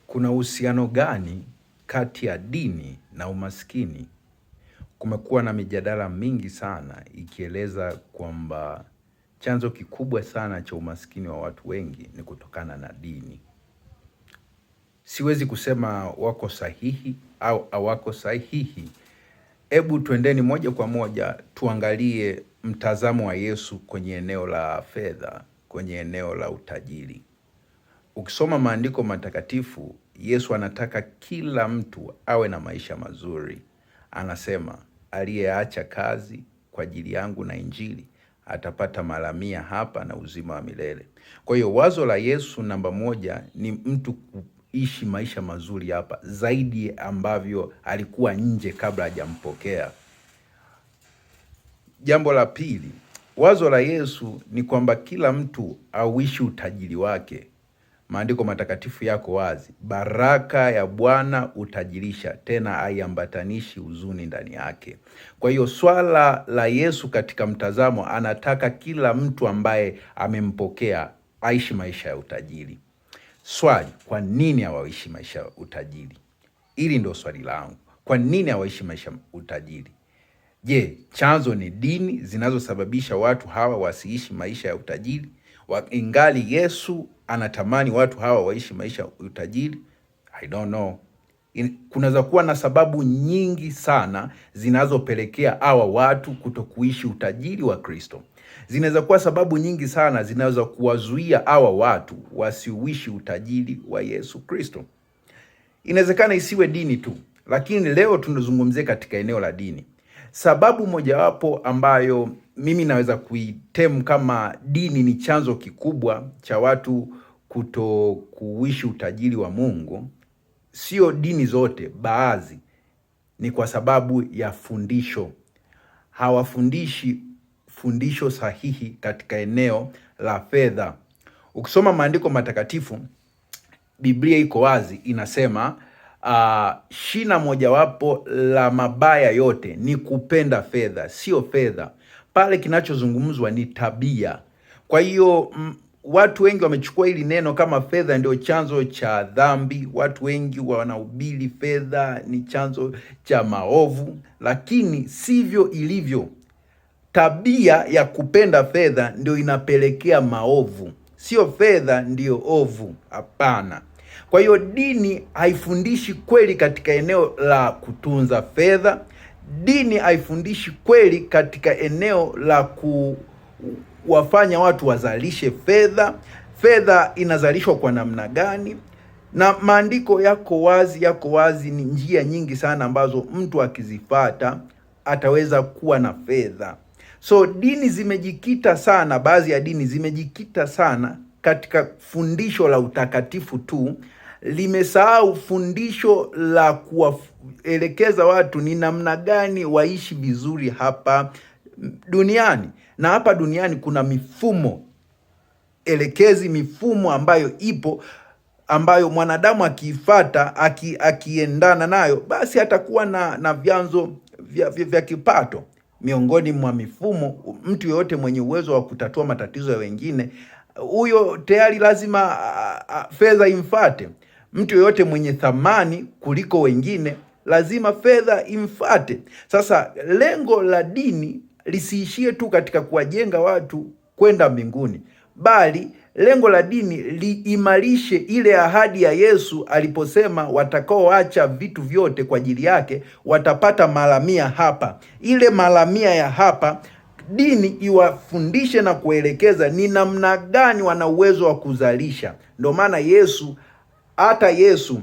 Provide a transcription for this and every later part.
Kuna uhusiano gani kati ya dini na umaskini? Kumekuwa na mijadala mingi sana ikieleza kwamba chanzo kikubwa sana cha umaskini wa watu wengi ni kutokana na dini. Siwezi kusema wako sahihi au hawako sahihi. Hebu tuendeni moja kwa moja tuangalie mtazamo wa Yesu kwenye eneo la fedha, kwenye eneo la utajiri. Ukisoma maandiko matakatifu, Yesu anataka kila mtu awe na maisha mazuri. Anasema, aliyeacha kazi kwa ajili yangu na Injili atapata mara 100 hapa na uzima wa milele. Kwa hiyo wazo la Yesu namba 1 ni mtu kuishi maisha mazuri hapa zaidi ambavyo alikuwa nje kabla hajampokea. Jambo la pili, wazo la Yesu ni kwamba kila mtu auishi utajiri wake. Maandiko matakatifu yako wazi, baraka ya Bwana utajirisha, tena haiambatanishi huzuni ndani yake. Kwa hiyo swala la Yesu katika mtazamo, anataka kila mtu ambaye amempokea aishi maisha ya utajiri. Swali, kwa nini hawaishi maisha ya utajiri? Hili ndio swali langu. Kwa nini hawaishi maisha ya utajiri? Je, chanzo ni dini zinazosababisha watu hawa wasiishi maisha ya utajiri? Ingali Yesu anatamani watu hawa waishi maisha ya utajiri? I don't know. Kunaweza kuwa na sababu nyingi sana zinazopelekea hawa watu kutokuishi utajiri wa Kristo. Zinaweza kuwa sababu nyingi sana zinaweza kuwazuia hawa watu wasiuishi utajiri wa Yesu Kristo. Inawezekana isiwe dini tu, lakini leo tunazungumzia katika eneo la dini. Sababu mojawapo ambayo mimi naweza kuitem kama dini ni chanzo kikubwa cha watu kuto kuishi utajiri wa Mungu, sio dini zote, baadhi, ni kwa sababu ya fundisho. Hawafundishi fundisho sahihi katika eneo la fedha. Ukisoma maandiko matakatifu, Biblia iko wazi, inasema shina mojawapo la mabaya yote ni kupenda fedha, sio fedha. Pale kinachozungumzwa ni tabia. Kwa hiyo watu wengi wamechukua hili neno kama fedha ndio chanzo cha dhambi. Watu wengi wanahubiri fedha ni chanzo cha maovu, lakini sivyo ilivyo. Tabia ya kupenda fedha ndio inapelekea maovu, sio fedha ndio ovu. Hapana. Kwa hiyo dini haifundishi kweli katika eneo la kutunza fedha. Dini haifundishi kweli katika eneo la kuwafanya watu wazalishe fedha. Fedha inazalishwa kwa namna gani? Na maandiko yako wazi, ni njia nyingi sana ambazo mtu akizifuata ataweza kuwa na fedha. So dini zimejikita sana, baadhi ya dini zimejikita sana katika fundisho la utakatifu tu, limesahau fundisho la kuwaelekeza watu ni namna gani waishi vizuri hapa duniani. Na hapa duniani kuna mifumo elekezi, mifumo ambayo ipo, ambayo mwanadamu akiifuata, akiendana nayo, basi atakuwa na vyanzo vya kipato. Miongoni mwa mifumo, mtu yeyote mwenye uwezo wa kutatua matatizo ya wengine, huyo tayari lazima fedha imfuate. Mtu yeyote mwenye thamani kuliko wengine, lazima fedha imfuate. Sasa lengo la dini lisiishie tu katika kuwajenga watu kwenda mbinguni, bali lengo la dini liimarishe ile ahadi ya Yesu aliposema watakaoacha vitu vyote kwa ajili yake watapata mara 100 hapa. Ile mara 100 ya hapa, dini iwafundishe na kuelekeza ni namna gani wana uwezo wa kuzalisha. Ndio maana hata Yesu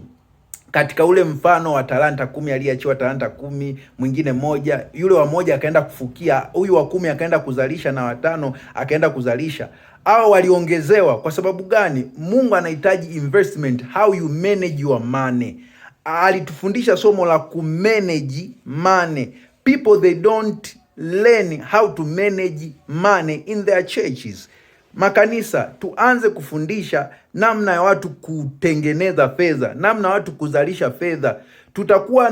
katika ule mfano wa talanta 10, aliachiwa talanta 10, mwingine 1, yule wa 1 akaenda kufukia, huyu wa 10 akaenda kuzalisha, na wa 5 akaenda kuzalisha. Hao waliongezewa. Kwa sababu gani? Mungu anahitaji investment, how you manage your money. Alitufundisha somo la kumanage money. People, they don't learn how to manage money in their churches. Makanisa, tuanze kufundisha namna ya watu kutengeneza fedha, namna ya watu kuzalisha fedha. Tutakuwa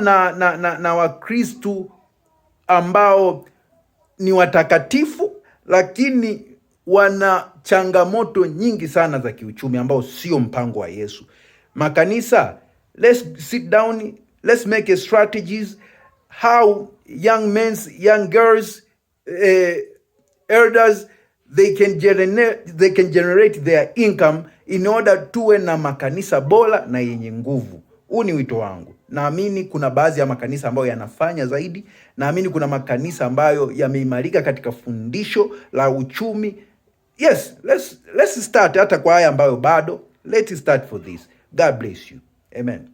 na Wakristo ambao ni watakatifu, lakini wana changamoto nyingi sana za kiuchumi ambao sio mpango wa Yesu. Makanisa, Let's sit down, let's make a strategies how young men, young girls, elders, they can generate their income in order tuwe na makanisa bora na yenye nguvu. Huu ni wito wangu. Naamini kuna baadhi ya makanisa ambayo yanafanya zaidi. Naamini kuna makanisa ambayo yameimarika katika fundisho la uchumi. Yes, let's start hata kwa haya ambayo bado. Let's start for this. God bless you. Amen.